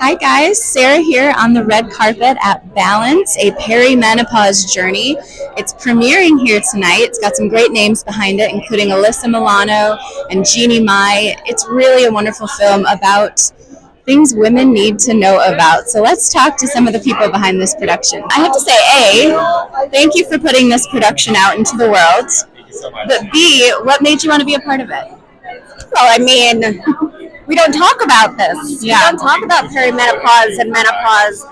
Hi guys, Sarah here on the red carpet at Balance, a perimenopause journey. It's premiering here tonight. It's got some great names behind it, including Alyssa Milano and Jeannie. It's really a wonderful film about things women need to know about. So let's talk to some of the people behind this production. I have to say, A, thank you for putting this production out into the world. But B, what made you want to be a part of it? We don't talk about this. Yeah. We don't talk about perimenopause and menopause,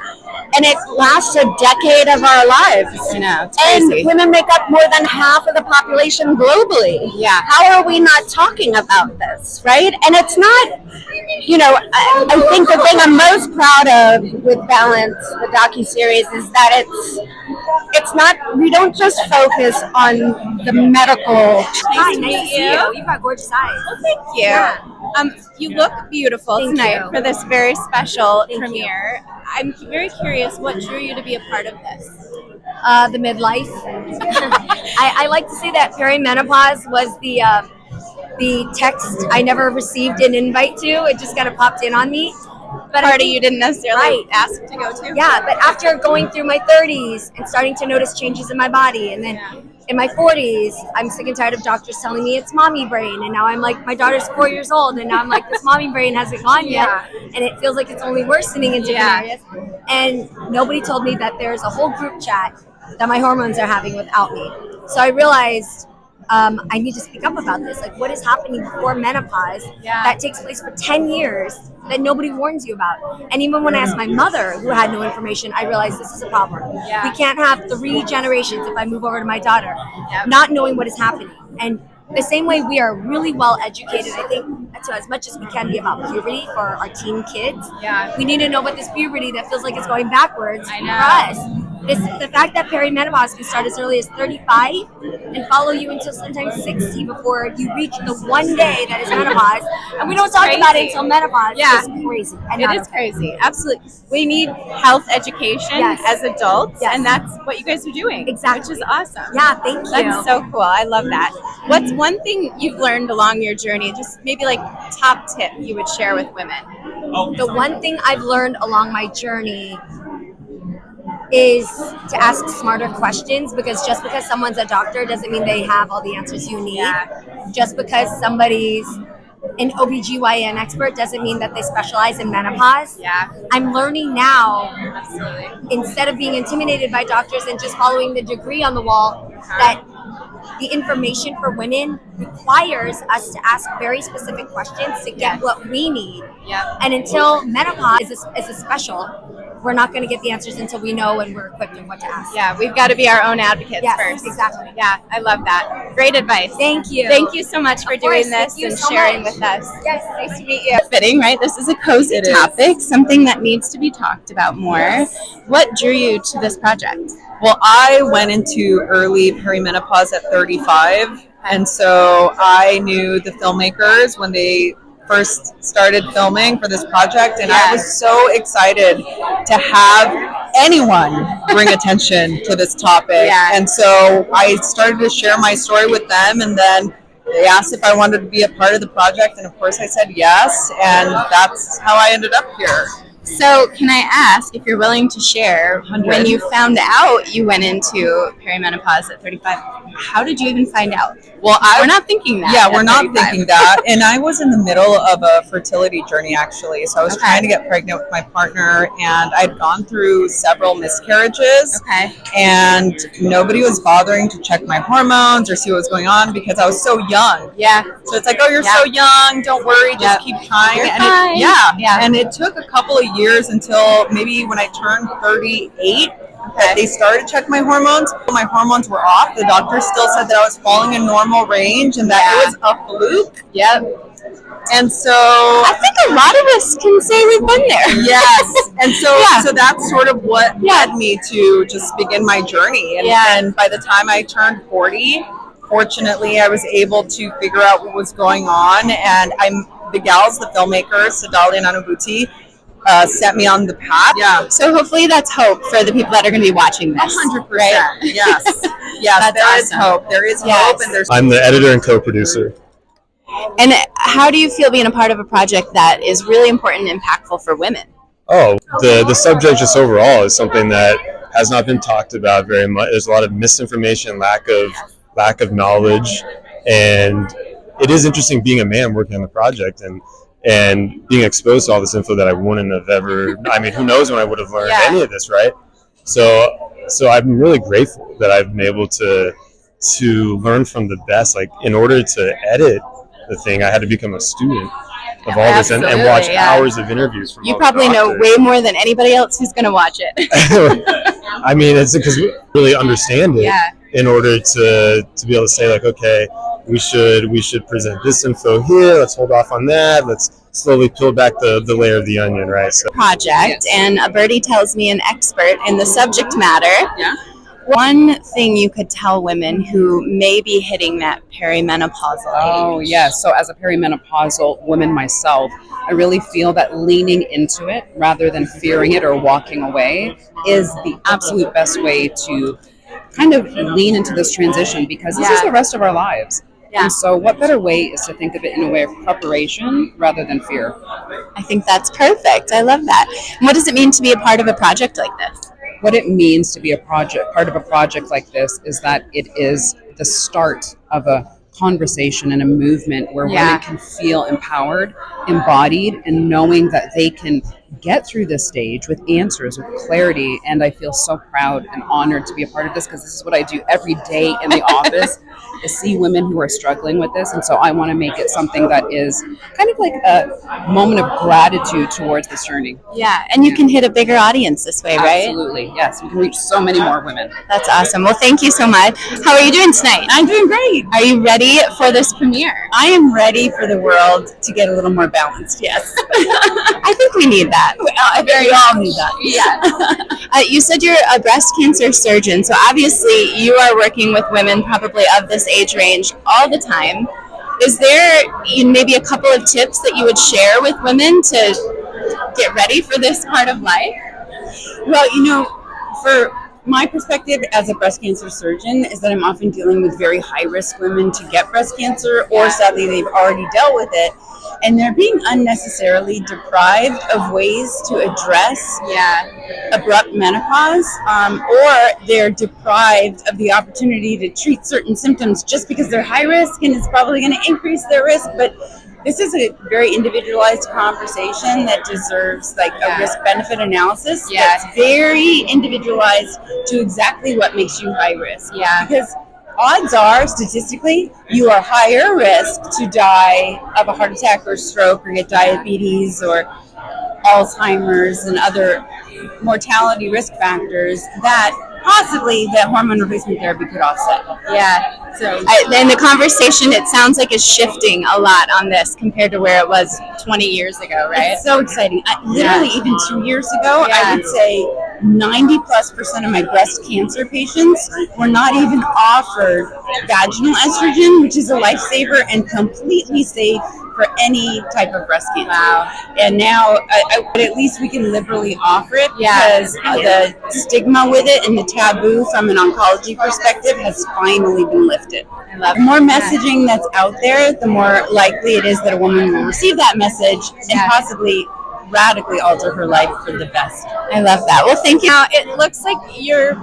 and it lasts a decade of our lives. I know, it's And crazy. women make up more than half of the population globally. Yeah. How are we not talking about this, right? And it's not, I think the thing I'm most proud of with Balance, the docuseries, is that it's not, we don't just focus on the medical. Hi, nice to see you. You've got gorgeous eyes. Well, thank you. Yeah. You look beautiful Thank tonight you. for this very special Thank premiere. I'm very curious what drew you to be a part of this. The midlife. I like to say that perimenopause was the text I never received an invite to. It just kind of popped in on me. But I Party think- you didn't necessarily Right. ask to go to. Yeah, but after going through my 30s and starting to notice changes in my body, and then in my 40s, I'm sick and tired of doctors telling me it's mommy brain, and now I'm like, my daughter's 4 years old, and now I'm like, this mommy brain hasn't gone yet, and it feels like it's only worsening in different areas. And nobody told me that there's a whole group chat that my hormones are having without me. So I realized I need to speak up about this. Like, what is happening before menopause that takes place for 10 years that nobody warns you about? And even when I asked my mother, who had no information, I realized this is a problem. Yeah. We can't have 3 generations, if I move over to my daughter, not knowing what is happening. And the same way we are really well educated, I think, to as much as we can be about puberty for our teen kids, we need to know about this puberty that feels like it's going backwards I know. for us. The fact that perimenopause can start as early as 35 and follow you until sometimes 60 before you reach the one day that is menopause, and we don't talk about it until menopause, is crazy. And It not is okay. crazy. Absolutely. We need health education Yes. as adults, Yes. and that's what you guys are doing. Exactly. Which is awesome. Yeah, thank you. That's so cool. I love that. What's one thing you've learned along your journey, just maybe like top tip you would share with women? The one thing I've learned along my journey is to ask smarter questions, because just because someone's a doctor doesn't mean they have all the answers you need. Just because somebody's an OBGYN expert doesn't mean that they specialize in menopause. I'm learning now, instead of being intimidated by doctors and just following the degree on the wall, that the information for women requires us to ask very specific questions to get what we need. And until menopause is a special, we're not going to get the answers until we know and we're equipped in what to ask. Yeah, we've got to be our own advocates first. Exactly. Yeah, I love that. Great advice. Thank you. Thank you so much for Of course, doing thank this you and so sharing much. with us. Yes. Nice to meet you. Fitting, right? This is a cozy topic, something that needs to be talked about more. What drew you to this project? Well, I went into early perimenopause at 35, and so I knew the filmmakers when they first started filming for this project, and I was so excited to have anyone bring attention to this topic. And so I started to share my story with them, and then they asked if I wanted to be a part of the project, and of course I said yes, and that's how I ended up here. So can I ask if you're willing to share, when you found out you went into perimenopause at 35, how did you even find out? Well, we're not thinking that. Yeah, at we're not 35. thinking that. And I was in the middle of a fertility journey, actually. So I was trying to get pregnant with my partner, and I'd gone through several miscarriages. And nobody was bothering to check my hormones or see what was going on because I was so young. So it's like, oh, you're so young. Don't worry. Just keep trying. You're And fine. And it took a couple of years until maybe when I turned 38, that they started to check my hormones. My hormones were off. The doctor still said that I was falling in normal range and that it was a fluke. And so I think a lot of us can say we've been there. Yes. And so so that's sort of what led me to just begin my journey. And by the time I turned 40, fortunately, I was able to figure out what was going on. And the gals, the filmmakers, Sadali and Anubuti, set me on the path. So hopefully that's hope for the people that are going to be watching this. 100%. Right? Yes. That's there is awesome. hope. There is hope. And there's I'm the editor and co-producer. And how do you feel being a part of a project that is really important and impactful for women? Oh, the subject just overall is something that has not been talked about very much. There's a lot of misinformation, lack of knowledge, and it is interesting being a man working on the project and being exposed to all this info that I wouldn't have ever. I mean, who knows when I would have learned any of this, right? So I'm really grateful that I've been able to learn from the best. Like, in order to edit the thing, I had to become a student of all this and watch hours of interviews from You all the probably know doctors. way more than anybody else who's going to watch it. I mean, it's because we really understand it in order to be able to say, like, okay, we should present this info here. Let's hold off on that. Let's slowly peel back the layer of the onion, right? So. Project, and a birdie tells me an expert in the subject matter. Yeah. One thing you could tell women who may be hitting that perimenopausal age. Oh, yes. So as a perimenopausal woman myself, I really feel that leaning into it rather than fearing it or walking away is the absolute best way to kind of lean into this transition, because this is the rest of our lives. Yeah. And so what better way is to think of it in a way of preparation rather than fear? I think that's perfect. I love that. And what does it mean to be a part of a project like this? What it means to be part of a project like this is that it is the start of a conversation and a movement where women can feel empowered, embodied, and knowing that they can get through this stage with answers, with clarity. And I feel so proud and honored to be a part of this, because this is what I do every day in the office, is see women who are struggling with this. And so I want to make it something that is kind of like a moment of gratitude towards this journey. Yeah, and you can hit a bigger audience this way, right? Absolutely, yes. We can reach so many more women. That's awesome. Well, thank you so much. How are you doing tonight? I'm doing great. Are you ready for this premiere? I am ready for the world to get a little more balanced, yes. I think we need that. I think we all need that. Yeah. You said you're a breast cancer surgeon, so obviously you are working with women probably of this age range all the time. Is there maybe a couple of tips that you would share with women to get ready for this part of life? Well, for my perspective as a breast cancer surgeon is that I'm often dealing with very high-risk women to get breast cancer, or sadly they've already dealt with it, and they're being unnecessarily deprived of ways to address abrupt menopause, or they're deprived of the opportunity to treat certain symptoms just because they're high risk and it's probably going to increase their risk. But this is a very individualized conversation that deserves a risk-benefit analysis that's very individualized to exactly what makes you high risk. Yeah. Because odds are, statistically, you are higher risk to die of a heart attack or stroke or get diabetes or Alzheimer's and other mortality risk factors that possibly that hormone replacement therapy could offset. Yeah. So in the conversation, it sounds like it's shifting a lot on this compared to where it was 20 years ago, right? It's so exciting. Literally, even 2 years ago, I would say 90+% of my breast cancer patients were not even offered vaginal estrogen, which is a lifesaver and completely safe for any type of breast cancer. Wow. And now, but at least we can liberally offer it because the stigma with it and the taboo from an oncology perspective has finally been lifted. I love it. The more messaging that's out there, the more likely it is that a woman will receive that message and possibly radically alter her life for the best. I love that. Well, thank you. Now, it looks like you're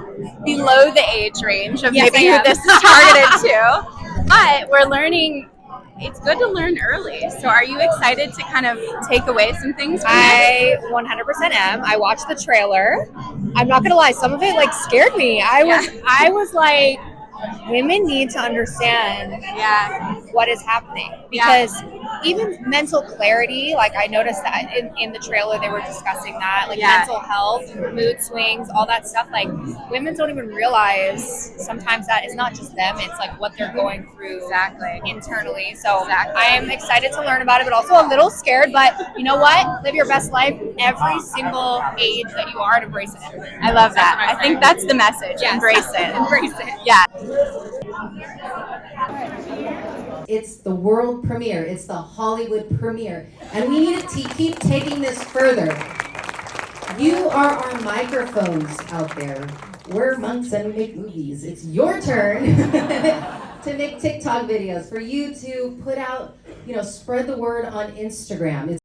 below the age range of maybe who this is targeted to, but we're learning. It's good to learn early. So are you excited to kind of take away some things from I 100% am. I watched the trailer. I'm not going to lie. Some of it scared me. I was like, women need to understand what is happening, because even mental clarity, I noticed that in the trailer they were discussing that, mental health, mood swings, all that stuff. Women don't even realize sometimes that it's not just them, it's what they're going through internally. So I am excited to learn about it, but also a little scared. But you know what? Live your best life every single age that you are, and embrace it. I love that. I think that's the message. Yes. Embrace it. Embrace it. Yeah. It's the world premiere. It's the Hollywood premiere. And we need to keep taking this further. You are our microphones out there. We're monks and we make movies. It's your turn to make TikTok videos, for you to put out, spread the word on Instagram.